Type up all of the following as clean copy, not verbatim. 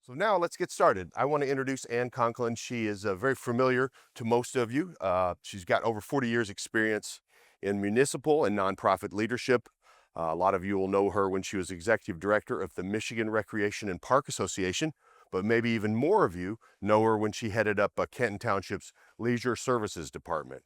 So now let's get started. I want to introduce Ann Conklin. She is very familiar to most of you. She's got over 40 years experience in municipal and nonprofit leadership. A lot of you will know her when she was executive director of the Michigan Recreation and Park Association, but maybe even more of you know her when she headed up Kenton Township's Leisure Services Department.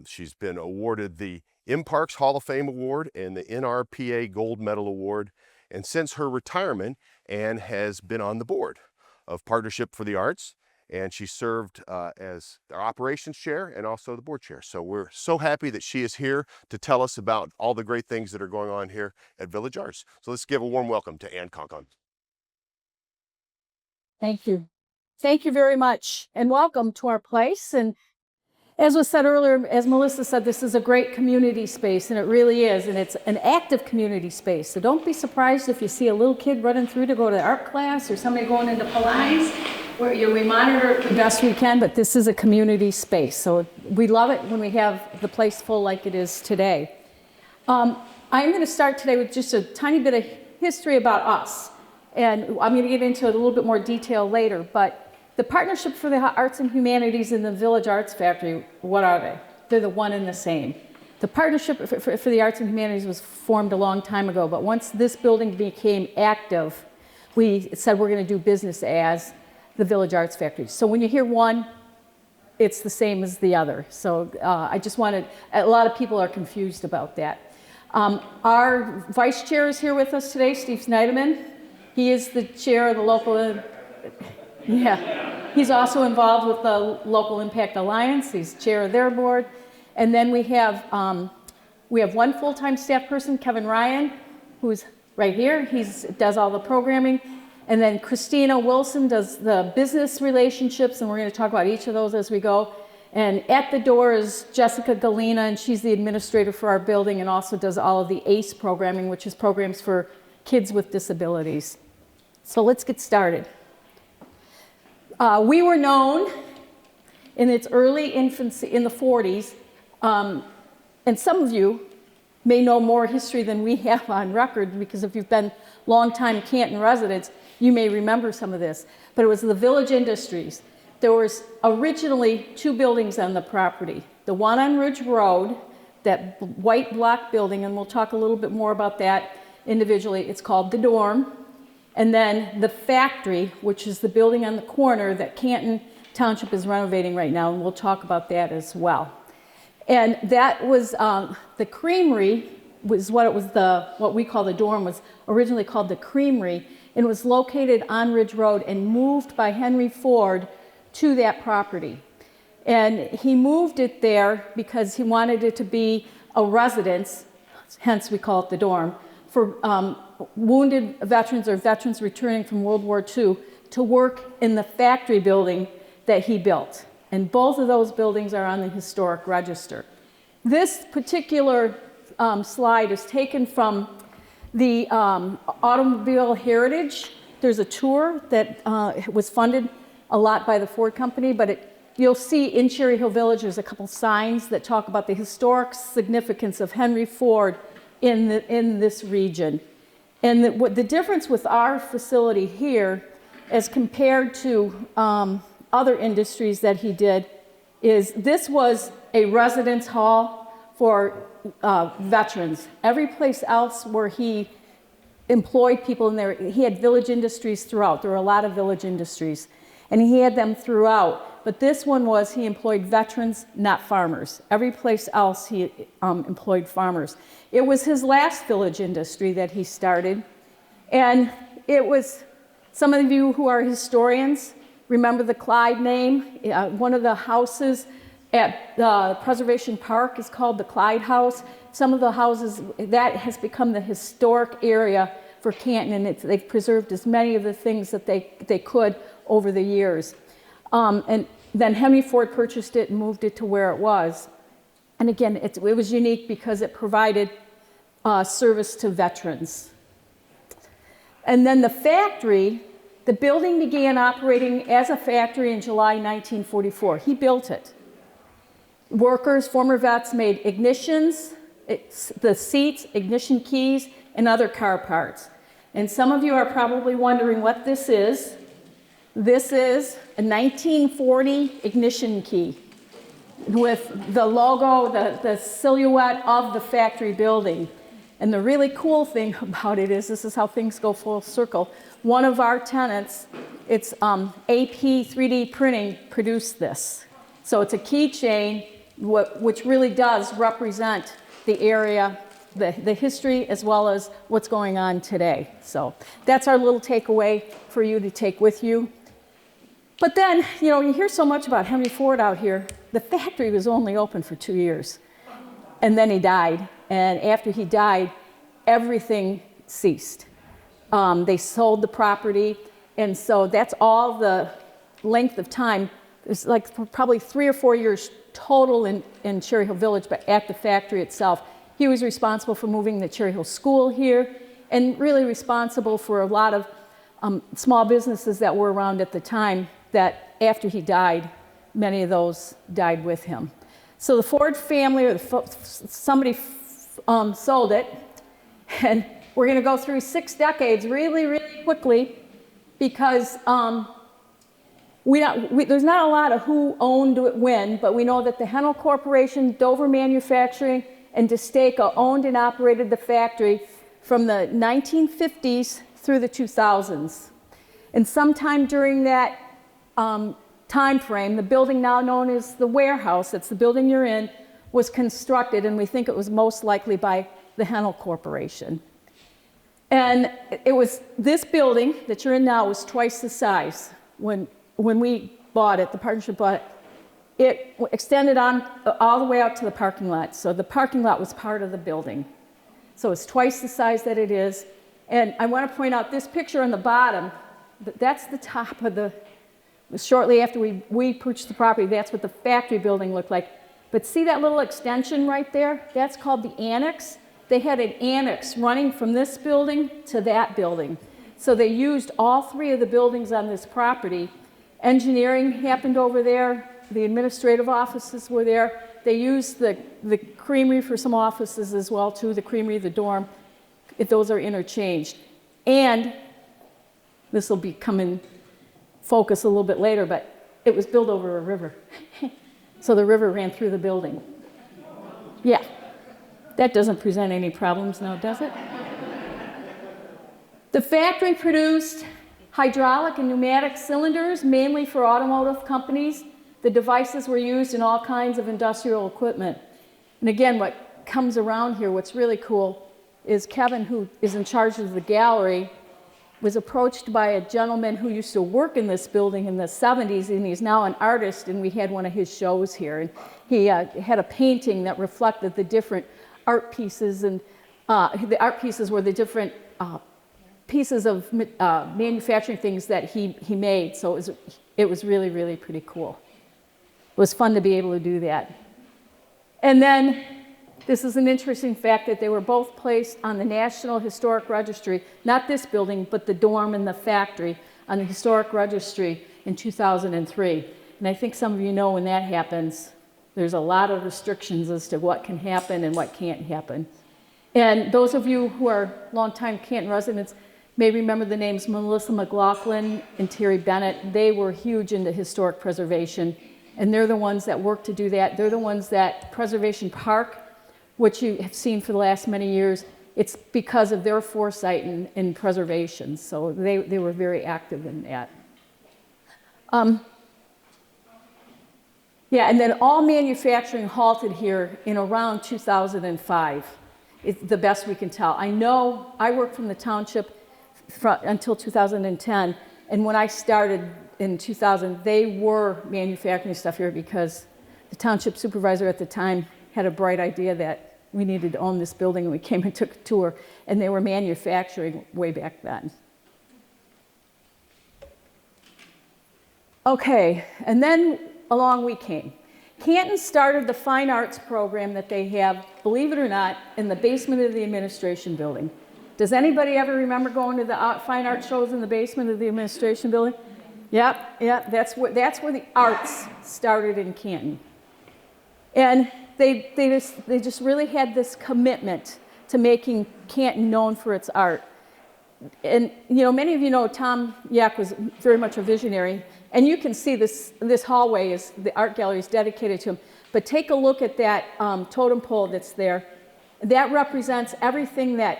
She's been awarded the MParks Hall of Fame Award and the NRPA Gold Medal Award. And since her retirement, Ann has been on the board of Partnership for the Arts, and she served as the operations chair and also the board chair. So we're so happy that she is here to tell us about all the great things that are going on here at Village Arts. So let's give a warm welcome to Ann Conklin. Thank you. Thank you very much, and welcome to our place. And as was said earlier, as Melissa said, this is a great community space, and it really is, and it's an active community space. So don't be surprised if you see a little kid running through to go to art class or somebody going into Pilates, where we monitor it the best we can, but this is a community space. So we love it when we have the place full like it is today. I'm going to start today with just a tiny bit of history about us, and I'm going to get into it a little bit more detail later, but the Partnership for the Arts and Humanities and the Village Arts Factory, what are they? They're the one and the same. The Partnership for the Arts and Humanities was formed a long time ago, but once this building became active, we said we're going to do business as the Village Arts Factory. So when you hear one, it's the same as the other. So I just wanted, a lot of people are confused about that. Our vice chair is here with us today, Steve Snyderman. He is the chair of the local, he's also involved with the Local Impact Alliance. He's chair of their board. And then we have one full-time staff person, Kevin Ryan, who's right here. He does all the programming. And then Christina Wilson does the business relationships, and we're going to talk about each of those as we go. And at the door is Jessica Galina, and she's the administrator for our building and also does all of the ACE programming, which is programs for kids with disabilities. So let's get started. We were known in its early infancy in the 40s, and some of you may know more history than we have on record, because if you've been longtime Canton residents, you may remember some of this. But it was the Village Industries. There was originally two buildings on the property. The one on Ridge Road, that white block building, and we'll talk a little bit more about that individually. It's called the Dorm. And then the factory, which is the building on the corner that Canton Township is renovating right now, and we'll talk about that as well. And that was the creamery was what we call the Dorm was originally called the Creamery, and was located on Ridge Road and moved by Henry Ford to that property. And he moved it there because he wanted it to be a residence, hence we call it the Dorm, for wounded veterans or veterans returning from World War II to work in the factory building that he built. And both of those buildings are on the historic register. This particular slide is taken from the Automobile Heritage. There's a tour that was funded a lot by the Ford Company, but you'll see in Cherry Hill Village there's a couple signs that talk about the historic significance of Henry Ford in this region. And the difference with our facility here as compared to other industries that he did is this was a residence hall for veterans. Every place else where he employed people in there, he had Village Industries throughout. There were a lot of Village Industries, and he had them throughout. But this one was he employed veterans, not farmers. Every place else he employed farmers. It was his last Village Industry that he started, and it was, some of you who are historians remember the Clyde name. One of the houses at Preservation Park is called the Clyde House. Some of the houses, that has become the historic area for Canton, and they've preserved as many of the things that they could over the years. And then Henry Ford purchased it and moved it to where it was. And again, it was unique because it provided service to veterans. And then the factory, the building began operating as a factory in July 1944. He built it. Workers, former vets, made ignitions, the seats, ignition keys, and other car parts. And some of you are probably wondering what this is. This is a 1940 ignition key with the logo, the silhouette of the factory building. And the really cool thing about it is, this is how things go full circle. One of our tenants, it's AP 3D printing, produced this. So it's a keychain, which really does represent the area, the history, as well as what's going on today. So that's our little takeaway for you to take with you. But then, you know, you hear so much about Henry Ford out here. The factory was only open for 2 years. And then he died. And after he died, everything ceased. They sold the property. And so that's all the length of time. It's like probably 3 or 4 years total in Cherry Hill Village, but at the factory itself. He was responsible for moving the Cherry Hill School here and really responsible for a lot of small businesses that were around at the time that after he died, many of those died with him. So the Ford family, or somebody sold it, and we're going to go through 6 decades really, really quickly because there's not a lot of who owned it when, but we know that the Henel Corporation, Dover Manufacturing, and DeStaco owned and operated the factory from the 1950s through the 2000s. And sometime during that time frame, the building now known as the warehouse, that's the building you're in, was constructed, and we think it was most likely by the Henel Corporation. And it was this building that you're in now was twice the size. When we bought it, the partnership bought it, it extended on all the way out to the parking lot. So the parking lot was part of the building. So it's twice the size that it is. And I want to point out this picture on the bottom, that's the top of the, shortly after we purchased the property, that's what the factory building looked like. But see that little extension right there? That's called the annex. They had an annex running from this building to that building. So they used all 3 of the buildings on this property. Engineering happened over there. The administrative offices were there. They used the creamery for some offices as well too, the creamery, the dorm, if those are interchanged. And this will be coming focus a little bit later, but it was built over a river. So the river ran through the building. Yeah, that doesn't present any problems now, does it? The factory produced hydraulic and pneumatic cylinders, mainly for automotive companies. The devices were used in all kinds of industrial equipment. And again, what comes around here, what's really cool, is Kevin, who is in charge of the gallery, was approached by a gentleman who used to work in this building in the 70s, and he's now an artist, and we had one of his shows here. And he had a painting that reflected the different art pieces, and the art pieces were the different pieces of manufacturing things that he made. So it was really, really pretty cool. It was fun to be able to do that. And then this is an interesting fact that they were both placed on the National Historic Registry, not this building, but the dorm and the factory on the Historic Registry in 2003. And I think some of you know when that happens, there's a lot of restrictions as to what can happen and what can't happen. And those of you who are longtime Canton residents may remember the names Melissa McLaughlin and Terry Bennett. They were huge into historic preservation, and they're the ones that work to do that. They're the ones that Preservation Park, which you have seen for the last many years, it's because of their foresight in preservation. So they were very active in that. Yeah, and then all manufacturing halted here in around 2005, the best we can tell. I know I worked from the township until 2010, and when I started in 2000, they were manufacturing stuff here because the township supervisor at the time had a bright idea that we needed to own this building, and we came and took a tour, and they were manufacturing way back then. Okay, and then along we came. Canton started the fine arts program that they have, believe it or not, in the basement of the administration building. Does anybody ever remember going to the fine art shows in the basement of the administration building? Yep, that's where the arts started in Canton. And they just really had this commitment to making Canton known for its art. And many of you know Tom Yak was very much a visionary, and you can see this hallway is the art gallery is dedicated to him. But take a look at that totem pole that's there. That represents everything that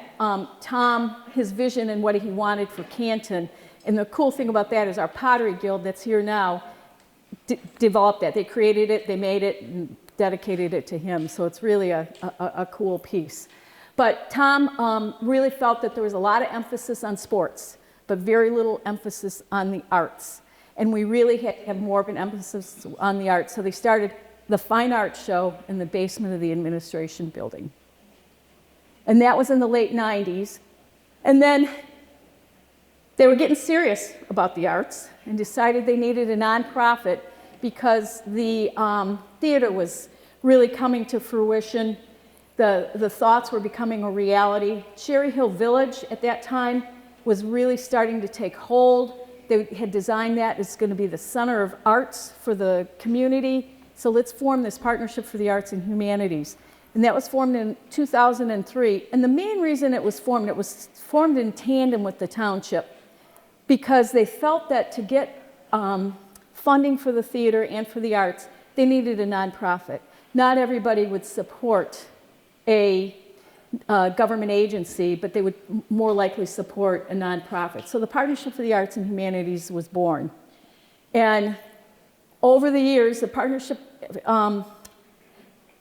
Tom, his vision and what he wanted for Canton. And the cool thing about that is our Pottery Guild that's here now developed that. They created it, they made it, and dedicated it to him. So it's really a cool piece. But Tom really felt that there was a lot of emphasis on sports, but very little emphasis on the arts. And we really had to have more of an emphasis on the arts. So they started the Fine Arts Show in the basement of the administration building. And that was in the late 90s. And then they were getting serious about the arts and decided they needed a nonprofit because the theater was really coming to fruition. The thoughts were becoming a reality. Cherry Hill Village at that time was really starting to take hold. They had designed that as going to be the center of arts for the community. So let's form this Partnership for the Arts and Humanities. And that was formed in 2003. And the main reason it was formed in tandem with the township because they felt that to get funding for the theater and for the arts, they needed a nonprofit. Not everybody would support a government agency, but they would more likely support a nonprofit. So the Partnership for the Arts and Humanities was born. And over the years, the partnership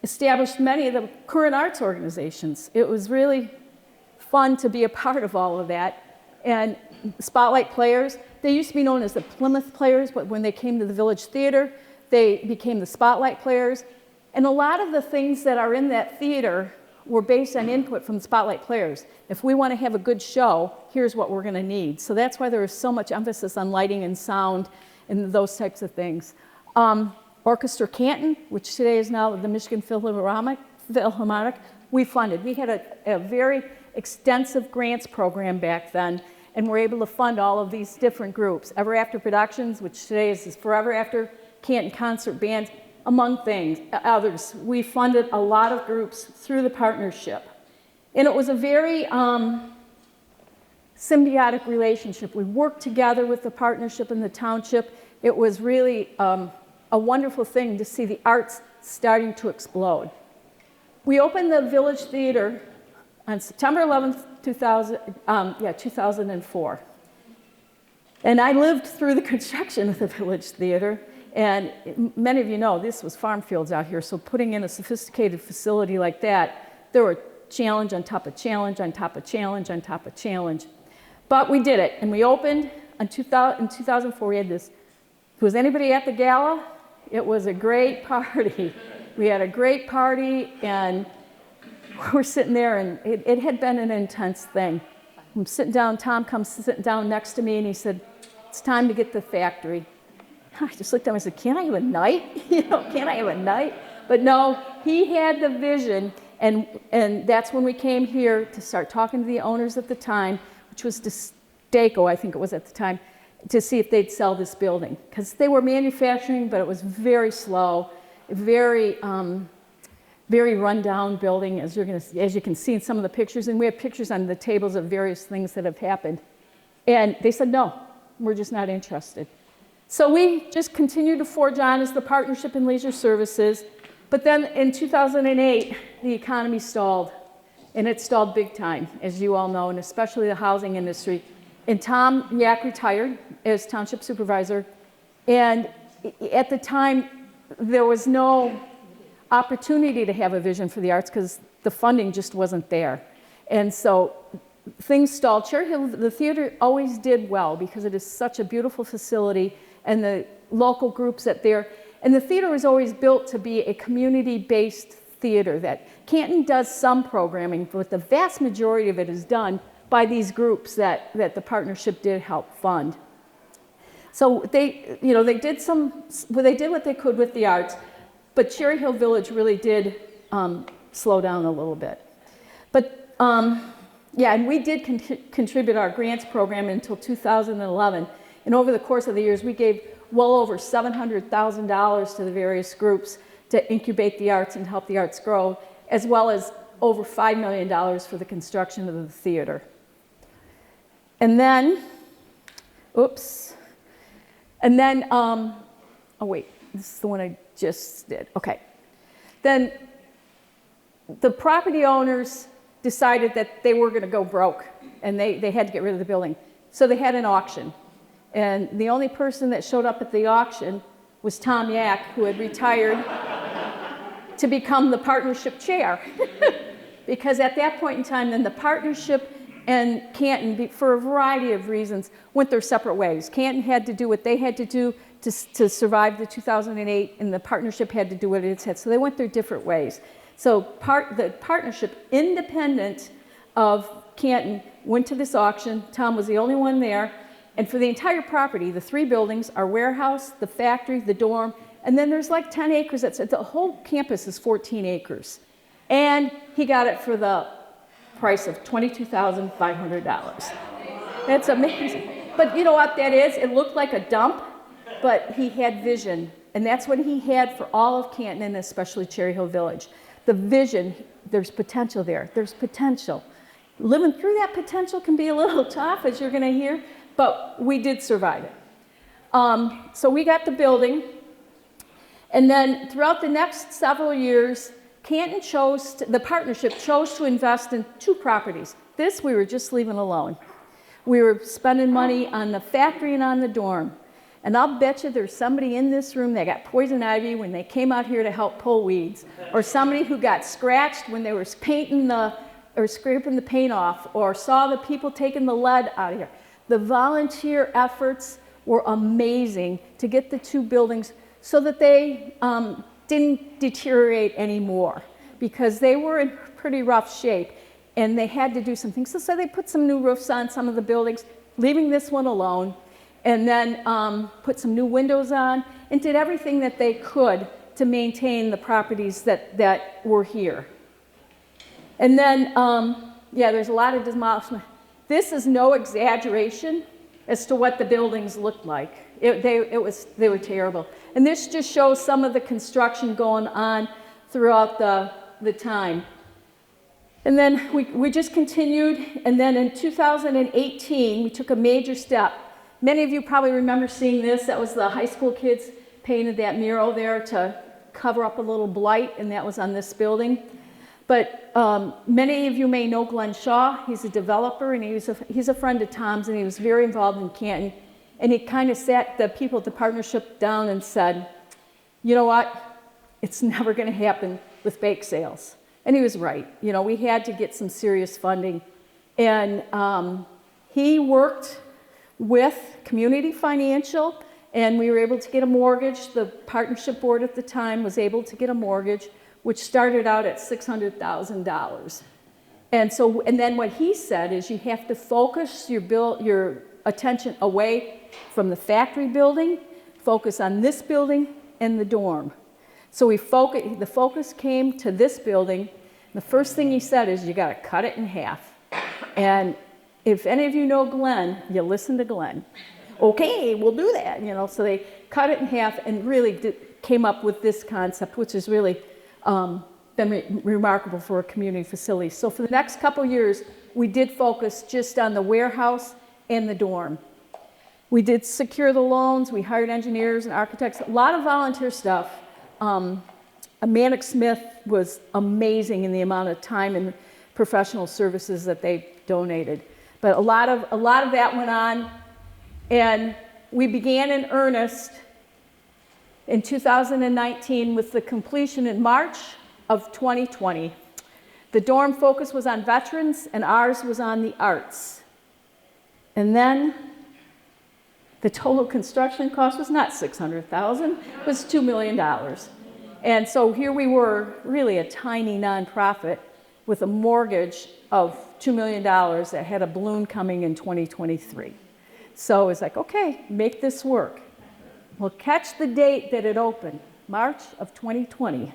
established many of the current arts organizations. It was really fun to be a part of all of that. And Spotlight Players, they used to be known as the Plymouth Players, but when they came to the Village Theater, they became the Spotlight Players. And a lot of the things that are in that theater were based on input from the Spotlight Players. If we want to have a good show, here's what we're going to need. So that's why there was so much emphasis on lighting and sound and those types of things. Orchestra Canton, which today is now the Michigan Philharmonic, we funded. We had a very extensive grants program back then, and we're able to fund all of these different groups. Ever After Productions, which today is Forever After Canton Concert Band, among others. We funded a lot of groups through the partnership. And it was a very symbiotic relationship. We worked together with the partnership and the township. It was really a wonderful thing to see the arts starting to explode. We opened the Village Theater on September 11th, 2004. And I lived through the construction of the Village Theater. And many of you know this was farm fields out here, so putting in a sophisticated facility like that, there were challenge on top of challenge on top of challenge on top of challenge. But we did it, and we opened in 2004. We had this. Was anybody at the gala? It was a great party. We had a great party, and we're sitting there, and it had been an intense thing. I'm sitting down, Tom comes sitting down next to me, and he said, "It's time to get the factory." I just looked at him and said, "Can't I have a night? Can't I have a night?" But no, he had the vision, and that's when we came here to start talking to the owners at the time, which was Destaco, I think it was at the time, to see if they'd sell this building. Because they were manufacturing, but it was very slow, very rundown building, as you can see in some of the pictures. And we have pictures on the tables of various things that have happened. And they said, "No, we're just not interested." So we just continued to forge on as the Partnership in Leisure Services. But then in 2008, the economy stalled. And it stalled big time, as you all know, and especially the housing industry. And Tom Yak retired as township supervisor. And at the time, there was no opportunity to have a vision for the arts because the funding just wasn't there. And so things stalled. Cherry Hill, the theater always did well because it is such a beautiful facility, and the local groups at there. And the theater was always built to be a community-based theater. That Canton does some programming, but the vast majority of it is done by these groups that the partnership did help fund. So they did what they could with the arts, but Cherry Hill Village really did slow down a little bit. But and we did contribute our grants program until 2011. And over the course of the years, we gave well over $700,000 to the various groups to incubate the arts and help the arts grow, as well as over $5 million for the construction of the theater. And then, oops. And then, oh wait, this is the one I just did. Okay. Then the property owners decided that they were going to go broke and they had to get rid of the building. So they had an auction. And the only person that showed up at the auction was Tom Yak, who had retired to become the partnership chair. Because at that point in time, then the partnership and Canton, for a variety of reasons, went their separate ways. Canton had to do what they had to do to survive the 2008, and the partnership had to do what it had. So they went their different ways. So the partnership, independent of Canton, went to this auction. Tom was the only one there. And for the entire property, the 3 buildings, our warehouse, the factory, the dorm, and then there's like 10 acres. The whole campus is 14 acres. And he got it for the price of $22,500. That's amazing. But you know what that is? It looked like a dump, but he had vision. And that's what he had for all of Canton, and especially Cherry Hill Village. The vision, there's potential there. There's potential. Living through that potential can be a little tough, as you're going to hear, but we did survive it. So we got the building, and then throughout the next several years, Canton the partnership chose to invest in 2 properties. This we were just leaving alone. We were spending money on the factory and on the dorm. And I'll bet you there's somebody in this room that got poison ivy when they came out here to help pull weeds, or somebody who got scratched when they were scraping the paint off, or saw the people taking the lead out of here. The volunteer efforts were amazing to get the 2 buildings so that they didn't deteriorate anymore, because they were in pretty rough shape and they had to do some things. So they put some new roofs on some of the buildings, leaving this one alone, and then put some new windows on, and did everything that they could to maintain the properties that were here. And then, yeah, there's a lot of demolishment. This is no exaggeration as to what the buildings looked like. They were terrible. And this just shows some of the construction going on throughout the time. And then we just continued, and then in 2018, we took a major step. Many of you probably remember seeing this. That was the high school kids painted that mural there to cover up a little blight, and that was on this building. But many of you may know Glenn Shaw. He's a developer, and he's a friend of Tom's, and he was very involved in Canton. And he kind of sat the people at the partnership down and said, you know what? It's never going to happen with bake sales. And he was right. You know, we had to get some serious funding. And he worked with Community Financial, and we were able to get a mortgage. The partnership board at the time was able to get a mortgage, which started out at $600,000. And then what he said is you have to focus your attention away from the factory building, focus on this building and the dorm. So the focus came to this building. The first thing he said is you got to cut it in half. And if any of you know Glenn, you listen to Glenn. Okay, we'll do that. You know, so they cut it in half and really came up with this concept, which has really been remarkable for a community facility. So for the next couple years, we did focus just on the warehouse and the dorm. We did secure the loans. We hired engineers and architects. A lot of volunteer stuff. Mannix Smith was amazing in the amount of time and professional services that they donated. But a lot of that went on, and we began in earnest in 2019 with the completion in March of 2020. The dorm focus was on veterans, and ours was on the arts. And then the total construction cost was not $600,000, it was $2 million. And so here we were, really a tiny nonprofit with a mortgage of $2 million that had a balloon coming in 2023. So it's like, okay, make this work. Well, catch the date that it opened, March of 2020.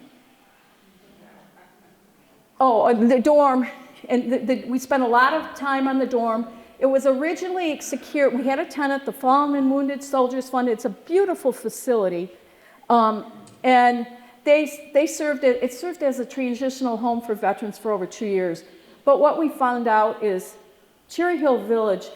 Oh, and the dorm, and we spent a lot of time on the dorm. It was originally secure. We had a tenant, the Fallen and Wounded Soldiers Fund. It's a beautiful facility. And it served as a transitional home for veterans for over 2 years. But what we found out is Cherry Hill Village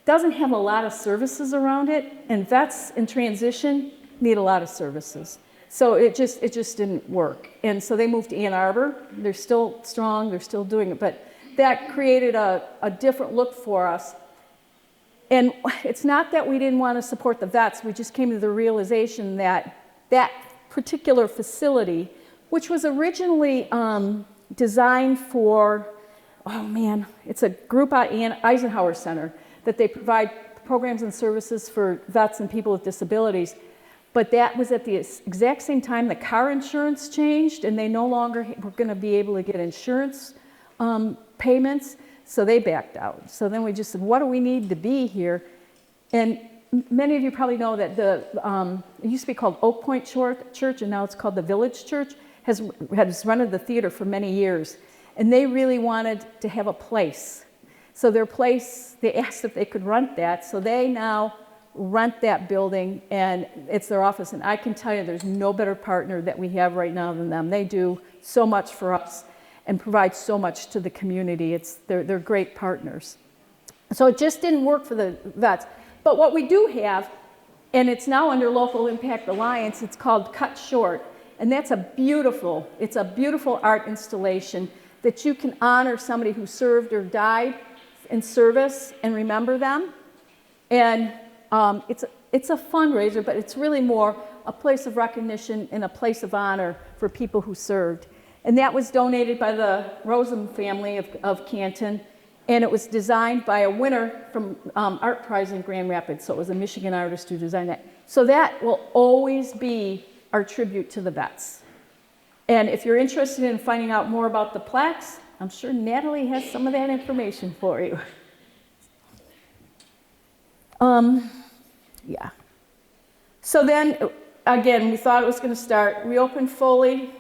doesn't have a lot of services around it, and vets in transition need a lot of services. So it just didn't work. And so they moved to Ann Arbor. They're still strong, they're still doing it, but that created a different look for us. And it's not that we didn't want to support the vets, we just came to the realization that that particular facility, which was originally designed for, it's a group at Eisenhower Center, that they provide programs and services for vets and people with disabilities. But that was at the exact same time the car insurance changed, and they no longer were going to be able to get insurance payments, so they backed out. So then we just said, what do we need to be here? And many of you probably know that it used to be called Oak Point Church, and now it's called the Village Church, has rented the theater for many years. And they really wanted to have a place. So their place, they asked if they could rent that, so they now rent that building, and it's their office. And I can tell you there's no better partner that we have right now than them. They do so much for us and provide so much to the community. They're great partners. So it just didn't work for the vets. But what we do have, and it's now under Local Impact Alliance, it's called Cut Short. And it's a beautiful art installation that you can honor somebody who served or died in service and remember them. And it's a fundraiser, but it's really more a place of recognition and a place of honor for people who served. And that was donated by the Rosen family of Canton, and it was designed by a winner from Art Prize in Grand Rapids, so it was a Michigan artist who designed that. So that will always be our tribute to the vets. And if you're interested in finding out more about the plaques, I'm sure Natalie has some of that information for you. Yeah. So then, again, we thought it was going to start. We opened fully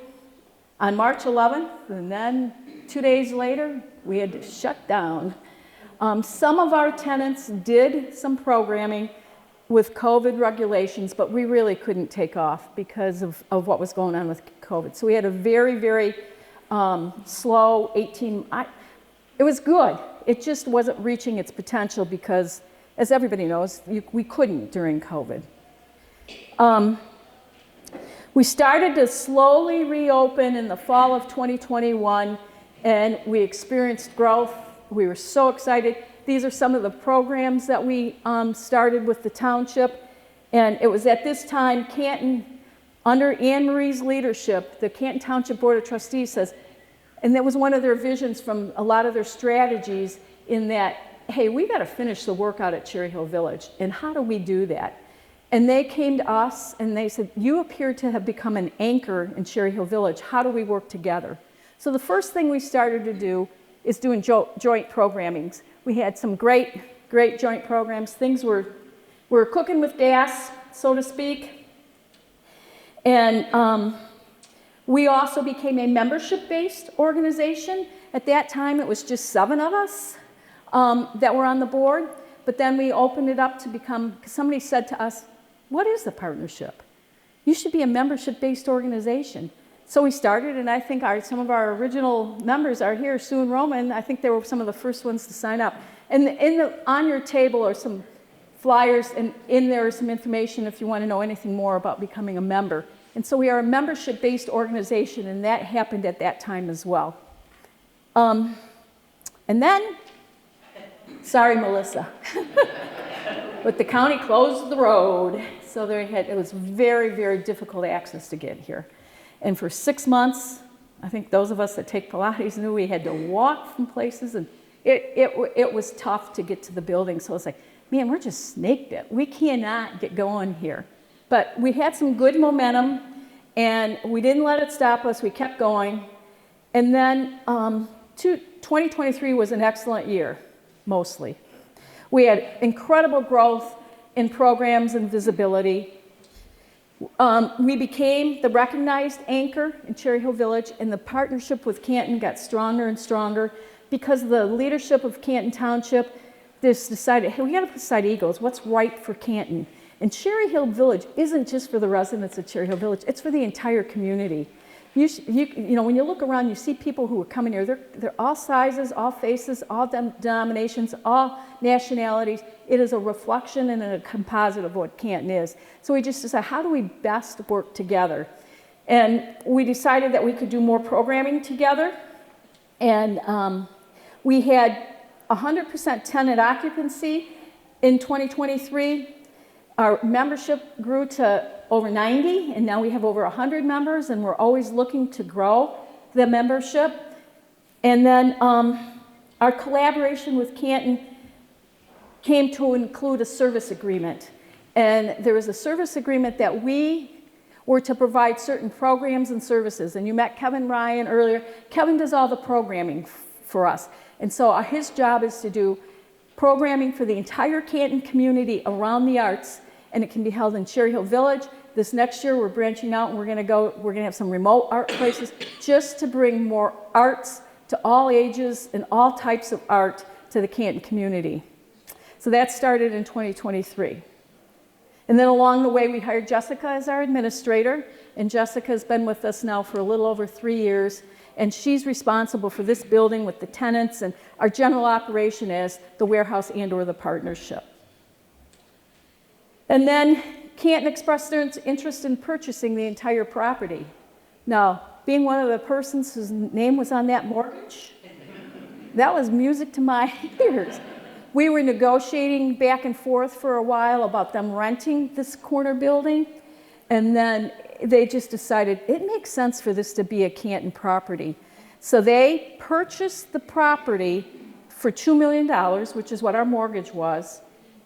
on March 11th, and then 2 days later, we had to shut down. Some of our tenants did some programming with COVID regulations, but we really couldn't take off because of what was going on with COVID. So we had a very, very slow 18, it was good. It just wasn't reaching its potential because, as everybody knows, we couldn't during COVID. We started to slowly reopen in the fall of 2021, and we experienced growth. We were so excited. These are some of the programs that we started with the township, and it was at this time Canton, under Anne Marie's leadership, the Canton Township Board of Trustees says, and that was one of their visions from a lot of their strategies, in that, hey, we got to finish the work out at Cherry Hill Village, and how do we do that? And they came to us and they said, you appear to have become an anchor in Cherry Hill Village. How do we work together? So the first thing we started to do is doing joint programmings. We had some great joint programs. Things were cooking with gas, so to speak. And we also became a membership-based organization. At that time, it was just 7 of us that were on the board. But then we opened it up to become, somebody said to us, what is the partnership? You should be a membership-based organization. So we started, and I think some of our original members are here. Sue and Roman, I think they were some of the first ones to sign up. And on your table are some flyers, and in there is some information if you want to know anything more about becoming a member. And so we are a membership-based organization, and that happened at that time as well. And then, sorry, Melissa, but the county closed the road, so it was very, very difficult access to get here. And for 6 months, I think those of us that take Pilates knew we had to walk from places, and it was tough to get to the building. So it's like, man, we're just snaked it. We cannot get going here. But we had some good momentum, and we didn't let it stop us. We kept going. And then 2023 was an excellent year, mostly. We had incredible growth in programs and visibility. We became the recognized anchor in Cherry Hill Village, and the partnership with Canton got stronger and stronger because the leadership of Canton Township just decided, hey, we got to put aside egos. What's right for Canton? And Cherry Hill Village isn't just for the residents of Cherry Hill Village, it's for the entire community. You know, when you look around, you see people who are coming here. They're all sizes, all faces, all denominations, all nationalities. It is a reflection and a composite of what Canton is. So we just decided, how do we best work together? And we decided that we could do more programming together. And we had 100% tenant occupancy in 2023. Our membership grew to over 90, and now we have over 100 members, and we're always looking to grow the membership. And then our collaboration with Canton came to include a service agreement. And there was a service agreement that we were to provide certain programs and services. And you met Kevin Ryan earlier. Kevin does all the programming for us. And so his job is to do programming for the entire Canton community around the arts, and it can be held in Cherry Hill Village. This next year we're branching out and we're gonna have some remote art places just to bring more arts to all ages and all types of art to the Canton community. So that started in 2023. And then along the way we hired Jessica as our administrator, and Jessica's been with us now for a little over 3 years, and she's responsible for this building with the tenants and our general operation as the warehouse and/or the partnership. And then Canton expressed their interest in purchasing the entire property. Now, being one of the persons whose name was on that mortgage, that was music to my ears. We were negotiating back and forth for a while about them renting this corner building, and then they just decided it makes sense for this to be a Canton property. So they purchased the property for $2 million, which is what our mortgage was,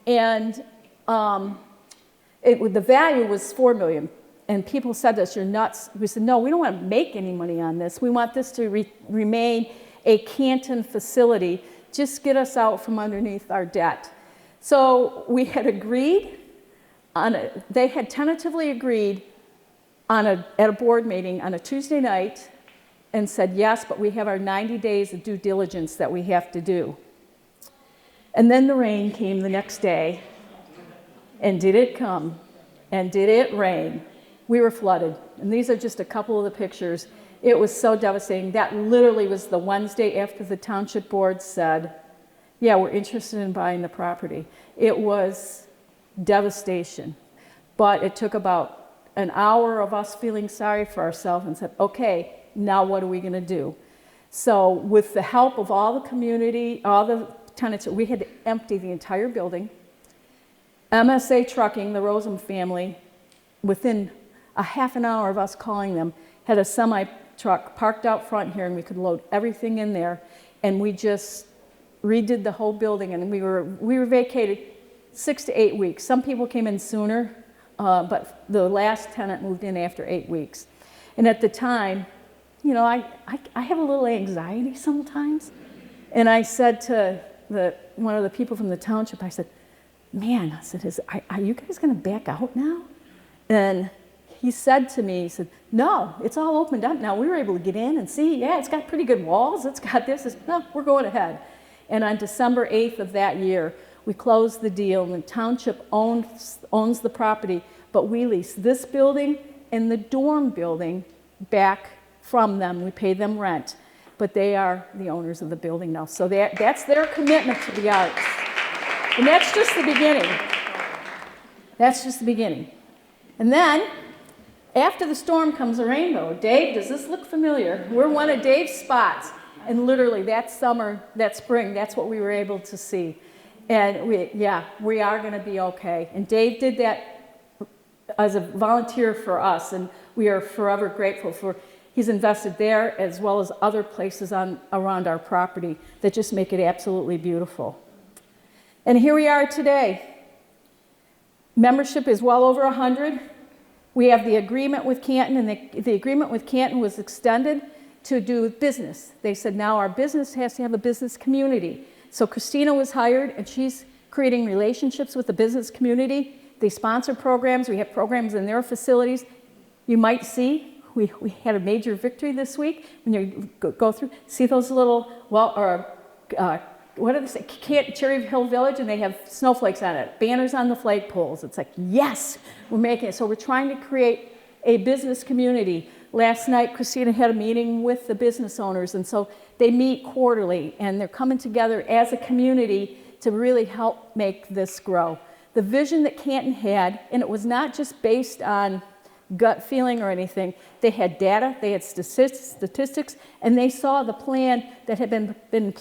and the value was $4 million. And people said to us, "You're nuts." We said, "No, we don't want to make any money on this. We want this to remain a Canton facility. Just get us out from underneath our debt." So we had agreed on they had tentatively agreed at a board meeting on a Tuesday night and said, yes, but we have our 90 days of due diligence that we have to do. And then the rain came the next day. And did it come? And did it rain? We were flooded. And these are just a couple of the pictures. It was so devastating. That literally was the Wednesday after the township board said, yeah, we're interested in buying the property. It was devastation. But it took about an hour of us feeling sorry for ourselves and said, okay, now what are we going to do? So with the help of all the community, all the tenants, we had to empty the entire building. MSA Trucking, the Rosen family, within a half an hour of us calling them, had a semi-truck parked out front here, and we could load everything in there, and we just redid the whole building, and we were vacated 6 to 8 weeks. Some people came in sooner, but the last tenant moved in after 8 weeks. And at the time, you know, I have a little anxiety sometimes, and I said to one of the people from the township, I said, man, I said, are you guys going to back out now? And he said to me, he said, no, it's all opened up now. We were able to get in and see, yeah, it's got pretty good walls. It's got this. No, we're going ahead. And on December 8th of that year, we closed the deal, and the township owns the property, but we lease this building and the dorm building back from them. We pay them rent, but they are the owners of the building now. So that's their commitment to the arts. And that's just the beginning. That's just the beginning. And then, after the storm comes a rainbow. Dave, does this look familiar? We're one of Dave's spots. And literally, that summer, that spring, that's what we were able to see. And we are going to be okay. And Dave did that as a volunteer for us, and we are forever grateful for. He's invested there as well as other places around our property that just make it absolutely beautiful. And here we are today. Membership is well over 100. We have the agreement with Canton, and the agreement with Canton was extended to do business. They said now our business has to have a business community. So Christina was hired, and she's creating relationships with the business community. They sponsor programs. We have programs in their facilities. You might see, we had a major victory this week. When you go through, see those little, what do they say? Cherry Hill Village, and they have snowflakes on it, banners on the flagpoles. It's like, yes, we're making it. So we're trying to create a business community last night Christina had a meeting with the business owners, and so they meet quarterly, and they're coming together as a community to really help make this grow. The vision that Canton had, and it was not just based on gut feeling or anything, they had data, they had statistics, and they saw the plan that had been in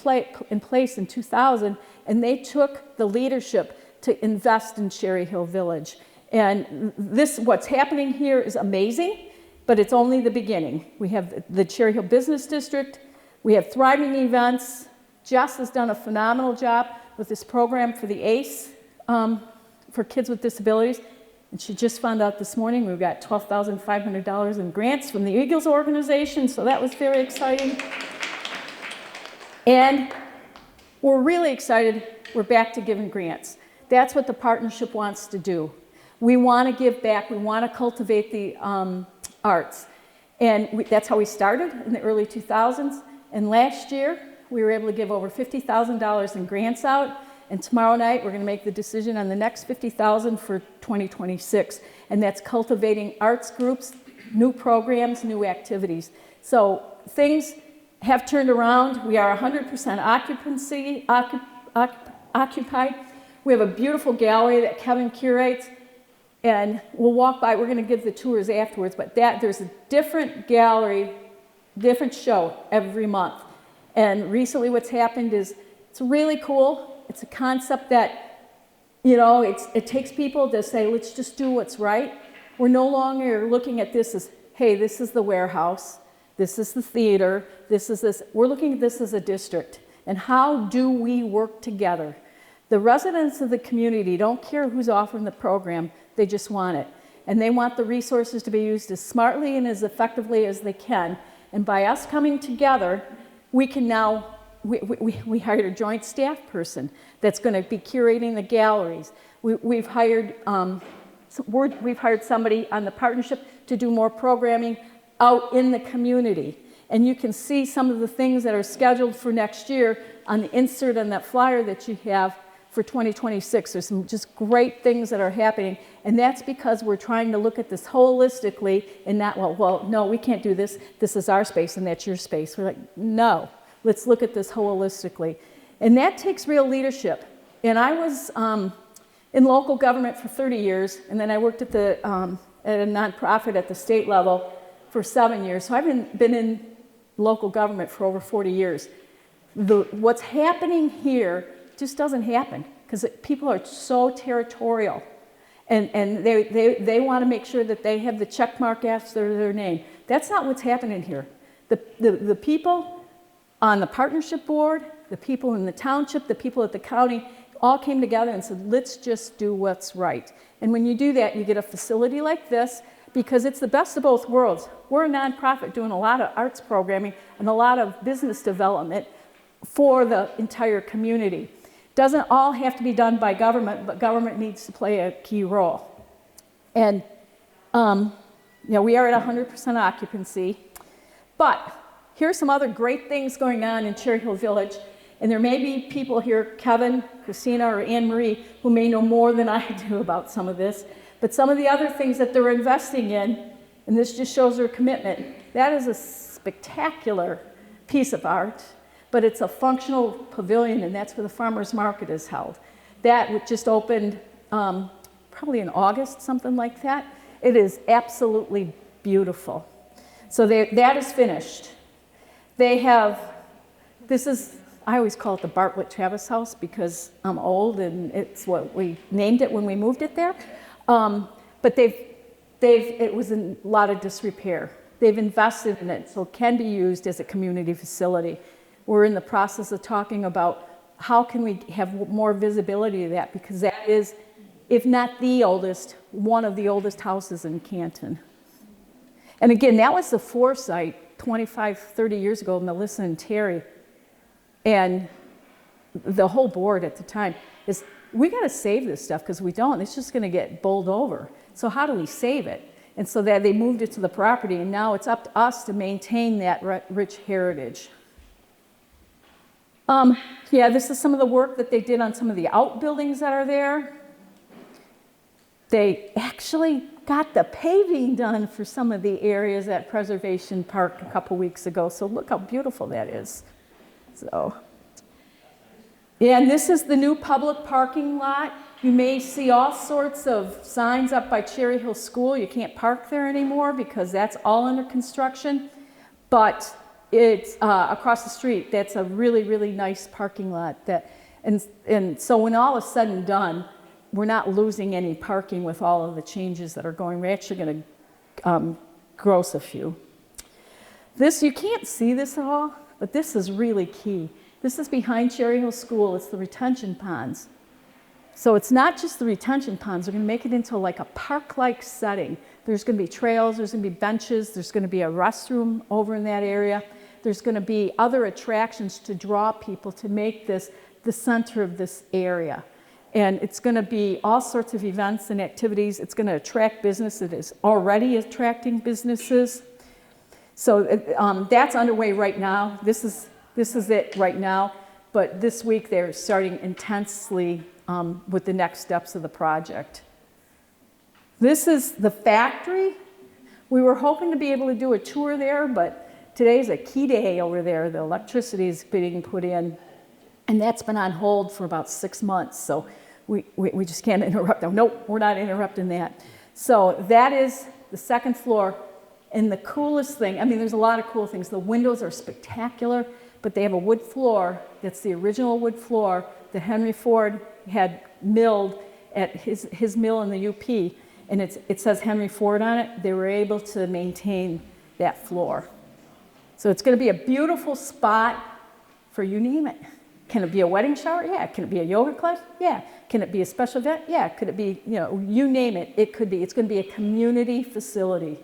place in 2000, and they took the leadership to invest in Cherry Hill Village. And this, what's happening here is amazing, but it's only the beginning. We have the Cherry Hill Business District, we have thriving events. Jess has done a phenomenal job with this program for the ACE, for kids with disabilities. And she just found out this morning we've got $12,500 in grants from the Eagles organization, so that was very exciting. And we're really excited, we're back to giving grants. That's what the partnership wants to do. We want to give back, we want to cultivate the arts. And that's how we started in the early 2000s. And last year, we were able to give over $50,000 in grants out. And tomorrow night, we're going to make the decision on the next $50,000 for 2026. And that's cultivating arts groups, new programs, new activities. So things have turned around. We are 100% occupied. We have a beautiful gallery that Kevin curates. And we'll walk by, we're going to give the tours afterwards, but there's a different gallery, different show every month. And recently what's happened is it's really cool. It's a concept that, you know, it takes people to say, let's just do what's right. We're no longer looking at this as, hey, this is the warehouse, this is the theater, this is this. We're looking at this as a district. And how do we work together? The residents of the community don't care who's offering the program, they just want it. And they want the resources to be used as smartly and as effectively as they can. And by us coming together, we can now, we hired a joint staff person that's going to be curating the galleries. We've hired somebody on the partnership to do more programming out in the community. And you can see some of the things that are scheduled for next year on the insert on that flyer that you have for 2026. There's some just great things that are happening, and that's because we're trying to look at this holistically and not, well, no, we can't do this. This is our space and that's your space. We're like, no, let's look at this holistically. And that takes real leadership. And I was in local government for 30 years, and then I worked at a nonprofit at the state level for 7 years. So I've been in local government for over 40 years. What's happening here just doesn't happen because people are so territorial, and they want to make sure that they have the check mark after their name. That's not what's happening here. The people on the partnership board, the people in the township, the people at the county all came together and said, let's just do what's right. And when you do that, you get a facility like this because it's the best of both worlds. We're a nonprofit doing a lot of arts programming and a lot of business development for the entire community. Doesn't all have to be done by government, but government needs to play a key role. And we are at 100% occupancy, but here's some other great things going on in Cherry Hill Village. And there may be people here, Kevin, Christina, or Anne Marie, who may know more than I do about some of this. But some of the other things that they're investing in, and this just shows their commitment, that is a spectacular piece of art. But it's a functional pavilion, and that's where the farmers market is held. That just opened probably in August, something like that. It is absolutely beautiful. So that is finished. They have, I always call it the Bartlett Travis House because I'm old and it's what we named it when we moved it there. But it was in a lot of disrepair. They've invested in it so it can be used as a community facility. We're in the process of talking about how can we have more visibility to that because that is, if not the oldest, one of the oldest houses in Canton. And again, that was the foresight 25, 30 years ago, Melissa and Terry. And the whole board at the time is, we got to save this stuff because we don't, it's just going to get bowled over. So how do we save it? And so that they moved it to the property, and now it's up to us to maintain that rich heritage. This is some of the work that they did on some of the outbuildings that are there. They actually got the paving done for some of the areas at Preservation Park a couple weeks ago. So look how beautiful that is. So, yeah, and this is the new public parking lot. You may see all sorts of signs up by Cherry Hill School. You can't park there anymore because that's all under construction. But it's across the street. That's a really, really nice parking lot. And so when all is said and done, we're not losing any parking with all of the changes that are going. We're actually going to gross a few. This, you can't see this at all, but this is really key. This is behind Cherry Hill School. It's the retention ponds. So it's not just the retention ponds. We're going to make it into like a park-like setting. There's going to be trails. There's going to be benches. There's going to be a restroom over in that area. There's going to be other attractions to draw people to make this the center of this area. And it's going to be all sorts of events and activities. It's going to attract business. It is already attracting businesses. So that's underway right now. This is it right now. But this week they're starting intensely with the next steps of the project. This is the factory. We were hoping to be able to do a tour there, but today's a key day over there. The electricity is being put in, and that's been on hold for about 6 months. So we just can't interrupt them. Nope, we're not interrupting that. So that is the second floor. And the coolest thing, I mean, there's a lot of cool things. The windows are spectacular, but they have a wood floor that's the original wood floor that Henry Ford had milled at his mill in the UP. And it says Henry Ford on it. They were able to maintain that floor. So it's going to be a beautiful spot for you name it. Can it be a wedding shower? Yeah. Can it be a yoga class? Yeah. Can it be a special event? Yeah. Could it be, you name it, it could be. It's going to be a community facility.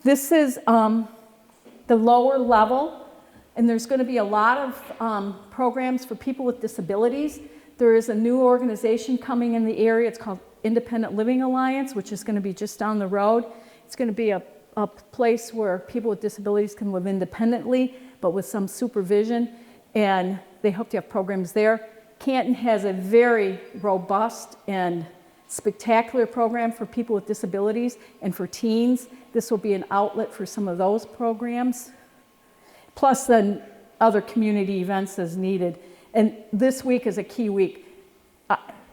This is the lower level, and there's going to be a lot of programs for people with disabilities. There is a new organization coming in the area. It's called Independent Living Alliance, which is going to be just down the road. It's going to be a place where people with disabilities can live independently, but with some supervision, and they hope to have programs there. Canton has a very robust and spectacular program for people with disabilities and for teens. This will be an outlet for some of those programs, plus then other community events as needed. And this week is a key week.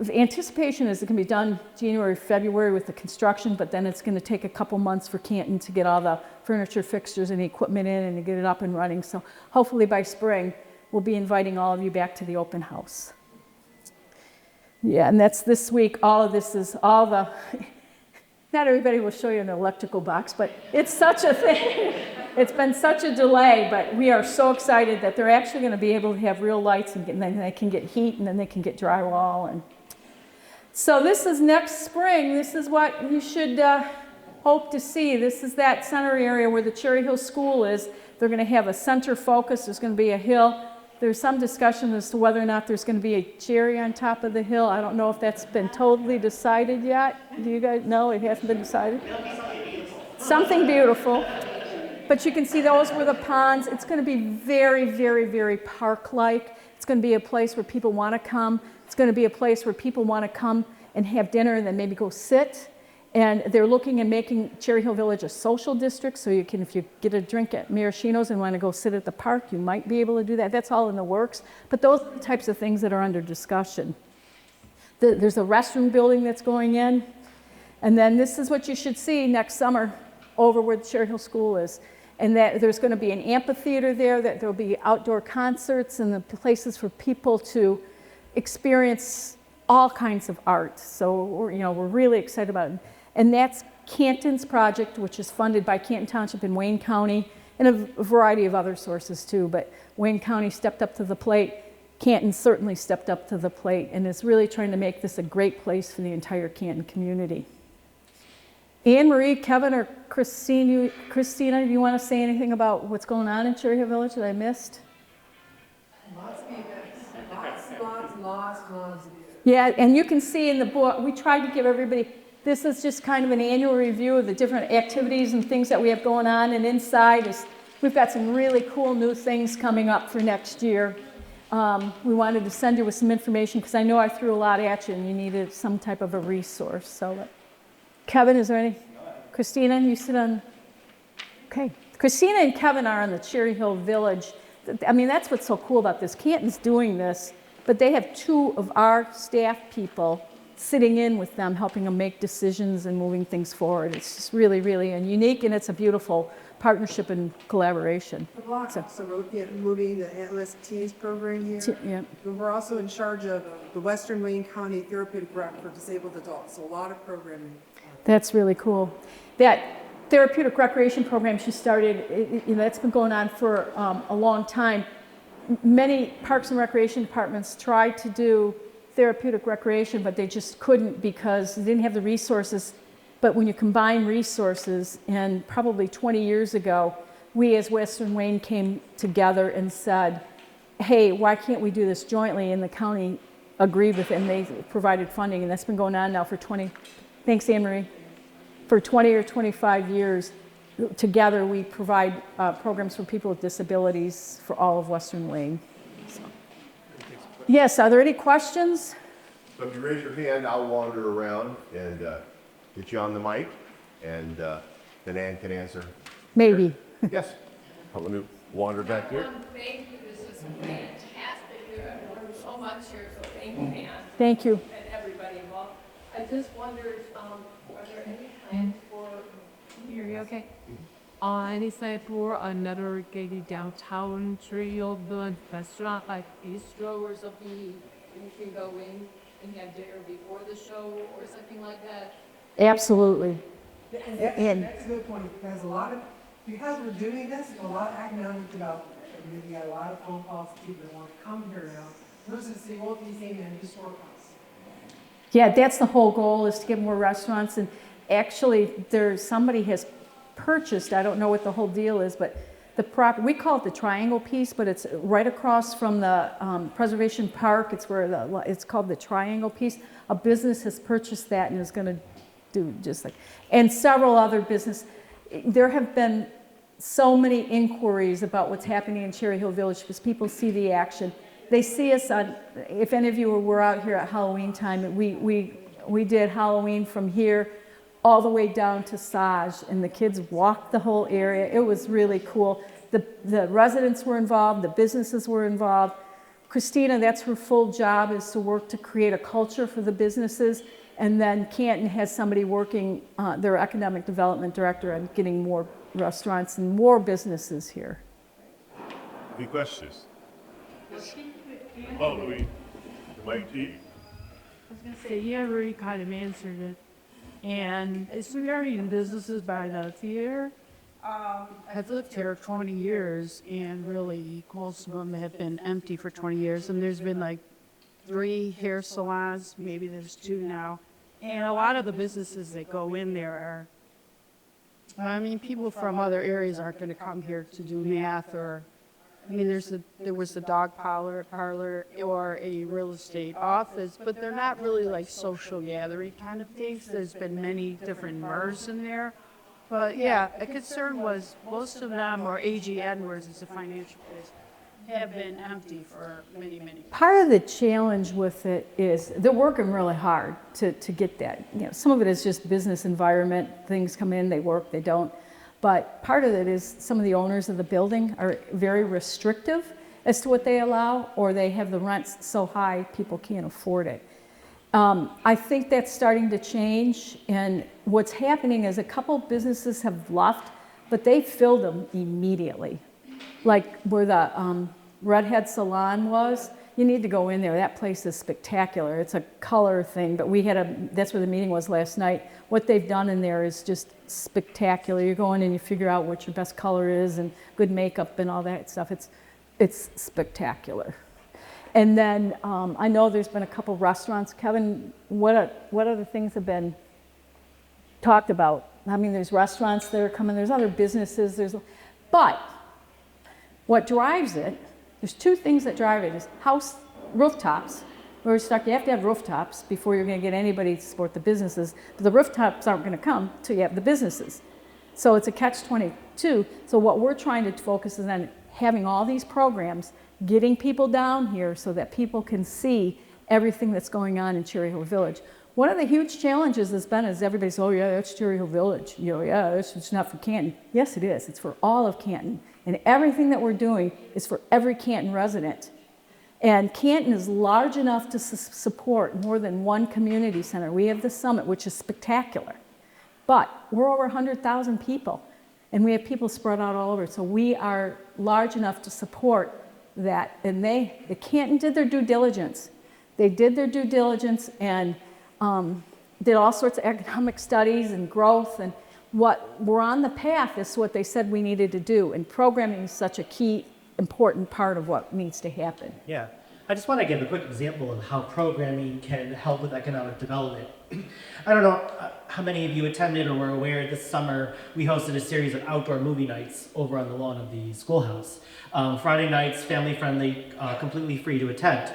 The anticipation is it can be done January, February with the construction, but then it's going to take a couple months for Canton to get all the furniture, fixtures, and equipment in and to get it up and running. So hopefully by spring, we'll be inviting all of you back to the open house. Yeah, and that's this week. All of this is all the, not everybody will show you an electrical box, but it's such a thing. It's been such a delay, but we are so excited that they're actually going to be able to have real lights, and then they can get heat, and then they can get drywall. And so this is next spring. This is what you should hope to see. This is that center area where the Cherry Hill School is. They're going to have a center focus. There's going to be a hill. There's some discussion as to whether or not there's going to be a cherry on top of the hill. I don't know if that's been totally decided yet. Do you guys know? It hasn't been decided? Something beautiful. But you can see those were the ponds. It's going to be very, very, very park-like. It's going to be a place where people want to come. It's going to be a place where people want to come and have dinner and then maybe go sit. And they're looking at making Cherry Hill Village a social district, so you can, if you get a drink at Maraschino's and want to go sit at the park, you might be able to do that. That's all in the works. But those are the types of things that are under discussion. There's a restroom building that's going in. And then this is what you should see next summer over where the Cherry Hill School is. And that there's going to be an amphitheater there, that there'll be outdoor concerts and the places for people to experience all kinds of art. So we're really excited about it. And that's Canton's project, which is funded by Canton Township and Wayne County, and a variety of other sources too. But Wayne County stepped up to the plate. Canton certainly stepped up to the plate and is really trying to make this a great place for the entire Canton community. Anne Marie, Kevin, or Christina, do you want to say anything about what's going on in Cherry Hill Village that I missed? Lots of events. Lots. Yeah, and you can see in the book, we tried to give everybody, this is just kind of an annual review of the different activities and things that we have going on. And inside we've got some really cool new things coming up for next year. we wanted to send you with some information because I know I threw a lot at you and you needed some type of a resource. So, Kevin, is there any? Christina, you sit on. Okay. Christina and Kevin are on the Cherry Hill Village. I mean, that's what's so cool about this. Canton's doing this, but they have 2 of our staff people sitting in with them, helping them make decisions and moving things forward. It's just really, really unique, and it's a beautiful partnership and collaboration. The block also looking at moving the Atlas Teens program here. Yeah. And we're also in charge of the Western Wayne County Therapeutic Rec for disabled adults, so a lot of programming. That's really cool. That therapeutic recreation program she started, that's been going on for a long time. Many parks and recreation departments tried to do therapeutic recreation, but they just couldn't because they didn't have the resources. But when you combine resources, and probably 20 years ago, we as Western Wayne came together and said, hey, why can't we do this jointly? And the county agreed with it, and they provided funding, and that's been going on now for 20, thanks Anne Marie, for 20 or 25 years. Together we provide programs for people with disabilities for all of Western Wayne. So. Yes, are there any questions? So if you raise your hand, I'll wander around and get you on the mic, and then Ann can answer. Maybe. Yes. Let me wander back here. Thank you, this is fantastic. I've learned so much here, so thank you, Ann, Thank you. and everybody involved. I just wondered, are there any plans for, are you okay? Any plan for another gated downtown Trio Village restaurant like Bistro or something? You can go in and have dinner before the show or something like that? Absolutely. And That's a good point, because we're doing this, a lot of economic development. And we got a lot of phone calls, people that want to come here now, versus they won't be staying in the storehouse. yeah, that's the whole goal, is to get more restaurants. And actually, somebody has purchased, I don't know what the whole deal is, but we call it the Triangle Piece, but it's right across from the Preservation Park. It's it's called the Triangle Piece. A business has purchased that and is going to do just like, and several other businesses. There have been so many inquiries about what's happening in Cherry Hill Village because people see the action. They see us on, if any of you were out here at Halloween time, we did Halloween from here all the way down to Sage, and the kids walked the whole area. It was really cool. The residents were involved, the businesses were involved. Christina, that's her full job, is to work to create a culture for the businesses. And then Canton has somebody working, their economic development director, on getting more restaurants and more businesses here. Any questions? Oh, Louis, Mike G. I was gonna say, you already kind of answered it. And it's regarding businesses by the theater. I've lived here 20 years, and really most of them have been empty for 20 years. And there's been like 3 hair salons, maybe there's 2 now. And a lot of the businesses that go in there are, people from other areas aren't gonna come here to do math or, there was a dog parlor or a real estate office, but they're not really like social gathering kind of things. There's been many different MERS in there. But yeah, a concern was most of them, or A.G. Edwards, it's a financial place, have been empty for many, many years. Part of the challenge with it is they're working really hard to get that. Some of it is just business environment. Things come in, they work, they don't. But part of it is some of the owners of the building are very restrictive as to what they allow, or they have the rents so high people can't afford it. I think that's starting to change, and what's happening is a couple businesses have left, but they filled them immediately. Like where the Redhead Salon was, you need to go in there. That place is spectacular. It's a color thing, but that's where the meeting was last night. What they've done in there is just spectacular. You go in and you figure out what your best color is and good makeup and all that stuff. It's spectacular. And then I know there's been a couple restaurants. Kevin, what other things have been talked about? There's restaurants that are coming. There's other businesses. But what drives it, there's 2 things that drive it, is house rooftops. We're stuck, you have to have rooftops before you're going to get anybody to support the businesses. But the rooftops aren't going to come until you have the businesses. So it's a catch-22. So what we're trying to focus is on having all these programs, getting people down here so that people can see everything that's going on in Cherry Hill Village. One of the huge challenges has been is everybody's, oh yeah, that's Cherry Hill Village. You know, yeah, it's not for Canton. Yes, it is. It's for all of Canton. And everything that we're doing is for every Canton resident. And Canton is large enough to support more than one community center. We have the Summit, which is spectacular. But we're over 100,000 people, and we have people spread out all over. So we are large enough to support that. And the Canton did their due diligence. They did their due diligence and did all sorts of economic studies and growth, and what we're on the path is what they said we needed to do, and programming is such a key, important part of what needs to happen. Yeah, I just want to give a quick example of how programming can help with economic development. I don't know how many of you attended or were aware this summer we hosted a series of outdoor movie nights over on the lawn of the schoolhouse. Friday nights, family friendly, completely free to attend.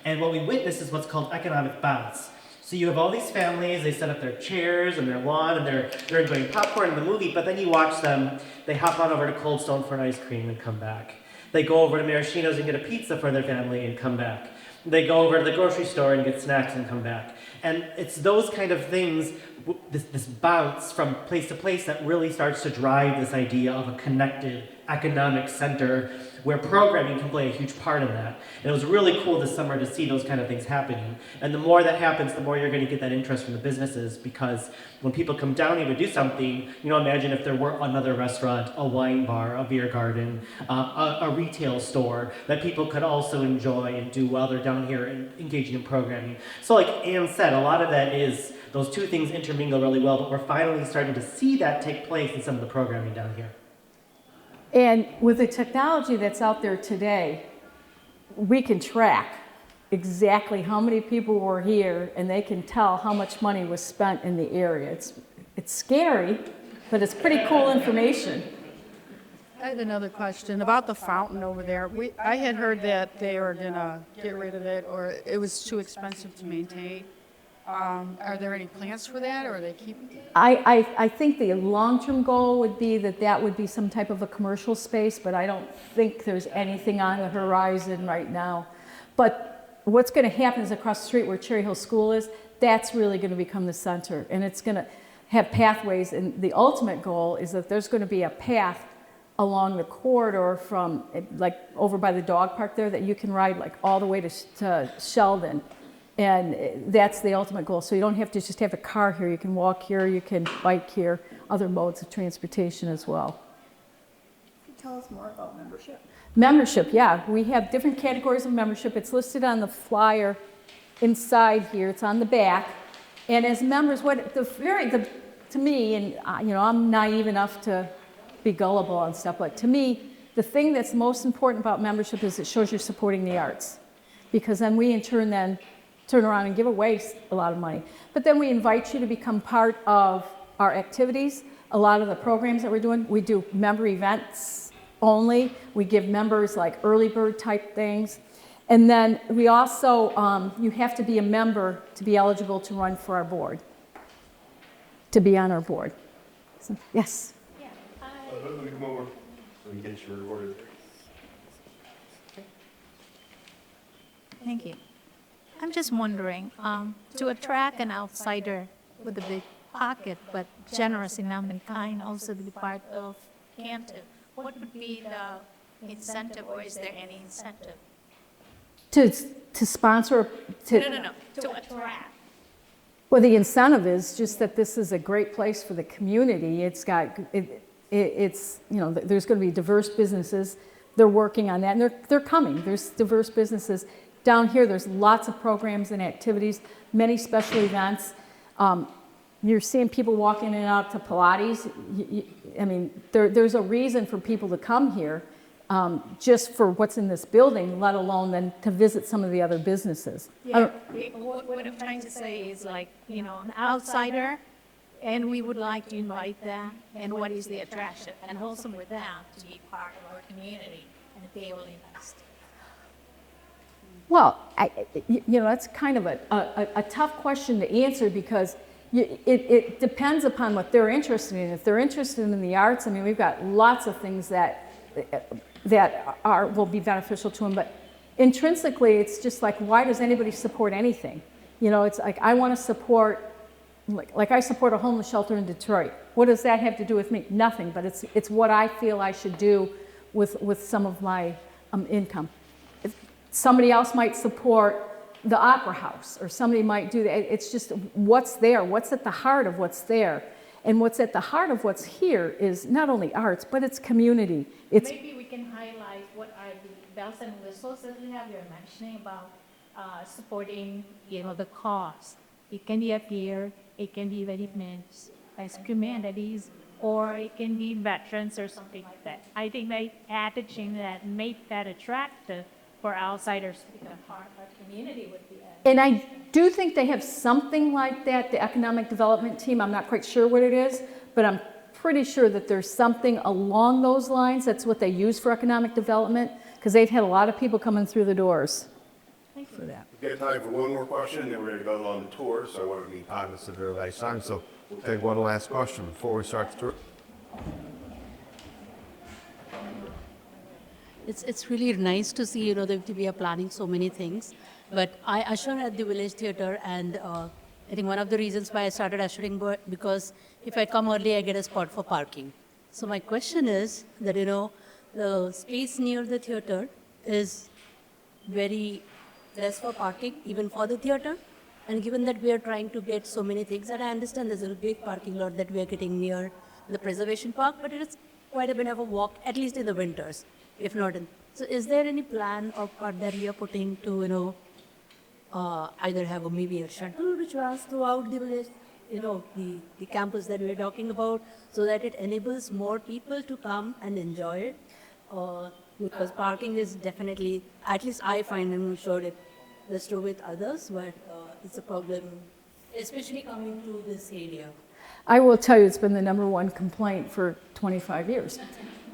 And what we witnessed is what's called economic bounce. So you have all these families, they set up their chairs and their lawn and they're enjoying popcorn in the movie, but then you watch them, they hop on over to Cold Stone for an ice cream and come back. They go over to Maraschino's and get a pizza for their family and come back. They go over to the grocery store and get snacks and come back. And it's those kind of things, this bounce from place to place that really starts to drive this idea of a connected economic center where programming can play a huge part in that. And it was really cool this summer to see those kind of things happening. And the more that happens, the more you're going to get that interest from the businesses, because when people come down here to do something, you know, imagine if there were another restaurant, a wine bar, a beer garden, a retail store that people could also enjoy and do while they're down here and engaging in programming. So like Ann said, a lot of that is those two things intermingle really well, but we're finally starting to see that take place in some of the programming down here. And with the technology that's out there today, we can track exactly how many people were here, and they can tell how much money was spent in the area. It's scary, but it's pretty cool information. I had another question about the fountain over there. I had heard that they were gonna get rid of it, or it was too expensive to maintain. Are there any plans for that, or are they keep? I think the long-term goal would be that would be some type of a commercial space, but I don't think there's anything on the horizon right now. But what's going to happen is across the street where Cherry Hill School is, that's really going to become the center, and it's going to have pathways, and the ultimate goal is that there's going to be a path along the corridor from, like, over by the dog park there that you can ride, like, all the way to Sheldon. And that's the ultimate goal. So you don't have to just have a car here. You can walk here, you can bike here, other modes of transportation as well. Can you tell us more about membership? Membership, yeah. We have different categories of membership. It's listed on the flyer inside here. It's on the back. And as members, to me, and you know, I'm naive enough to be gullible and stuff, but to me, the thing that's most important about membership is it shows you're supporting the arts. Because then we in turn then turn around and give away a lot of money. But then we invite you to become part of our activities. A lot of the programs that we're doing, we do member events only. We give members like early bird type things. And then we also, you have to be a member to be eligible to run for our board, to be on our board. So, yes? Come over so we get your order. Thank you. I'm just wondering, to attract an outsider with a big pocket, but generous enough and kind also to be part of Canton, what would be the incentive, or is there any incentive? To sponsor? No. To attract. Well, the incentive is just that this is a great place for the community. It's got, it's, you know, there's going to be diverse businesses. They're working on that, and they're coming. There's diverse businesses. Down here, there's lots of programs and activities, many special events. You're seeing people walking in and out to Pilates. I mean, there's a reason for people to come here, just for what's in this building, let alone then to visit some of the other businesses. Yeah, what I'm trying to say is, like, you know, an outsider, and we would like to invite them, and what is the attraction? And also with them to be part of our community, and they will invest. Well, you know, that's kind of a tough question to answer, because it depends upon what they're interested in. If they're interested in the arts, I mean, we've got lots of things that will be beneficial to them. But intrinsically, it's just like, why does anybody support anything? You know, it's like I want to support, like I support a homeless shelter in Detroit. What does that have to do with me? Nothing. But it's what I feel I should do with some of my income. If somebody else might support the Opera House, or somebody might do that. It's just what's there, what's at the heart of what's there. And what's at the heart of what's here is not only arts, but it's community. It's Maybe we can highlight what are the bells and whistles that we have. You're mentioning about supporting, the cause. It can be a peer, it can be development as communities, or it can be veterans or something like that. I think they added things that make that attractive for outsiders to become part of our community would be it. And I do think they have something like that, the economic development team. I'm not quite sure what it is, but I'm pretty sure that there's something along those lines. That's what they use for economic development, because they've had a lot of people coming through the doors for that. We've got time for one more question, then we're going to go on the tour, so I want to be cognizant of everybody's time. So we'll take one last question before we start the tour. It's really nice to see, that we are planning so many things. But I usher at the Village Theatre, and I think one of the reasons why I started ushering because if I come early, I get a spot for parking. So my question is that, the space near the theatre is very less for parking, even for the theatre. And given that we are trying to get so many things, and I understand there's a big parking lot that we are getting near the Preservation Park, but it is quite a bit of a walk, at least in the winters, if not in. So is there any plan or part that we are putting to, either have maybe a shuttle which runs throughout the village, the campus that we're talking about, so that it enables more people to come and enjoy it? Because parking is definitely, at least I find, and I'm sure it's true with others, but it's a problem, especially coming to this area. I will tell you, it's been the #1 complaint for 25 years.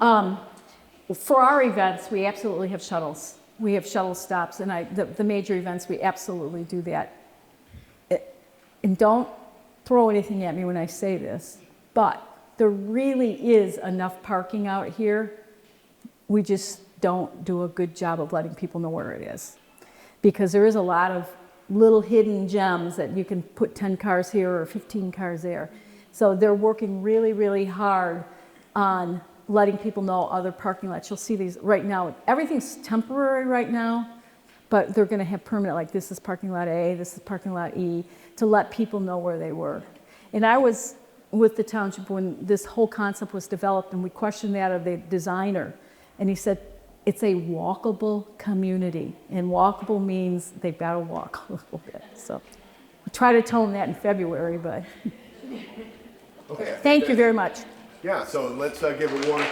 For our events, we absolutely have shuttles. We have shuttle stops, and the major events, we absolutely do that. And don't throw anything at me when I say this, but there really is enough parking out here. We just don't do a good job of letting people know where it is. Because there is a lot of little hidden gems that you can put 10 cars here or 15 cars there. So they're working really, really hard on letting people know other parking lots. You'll see these right now. Everything's temporary right now, but they're going to have permanent, like this is parking lot A, this is parking lot E, to let people know where they were. And I was with the township when this whole concept was developed, and we questioned that of the designer. And he said, it's a walkable community. And walkable means they've got to walk a little bit. So we try to tell them that in February, but Okay. thank you very much. Yeah, so let's give it one.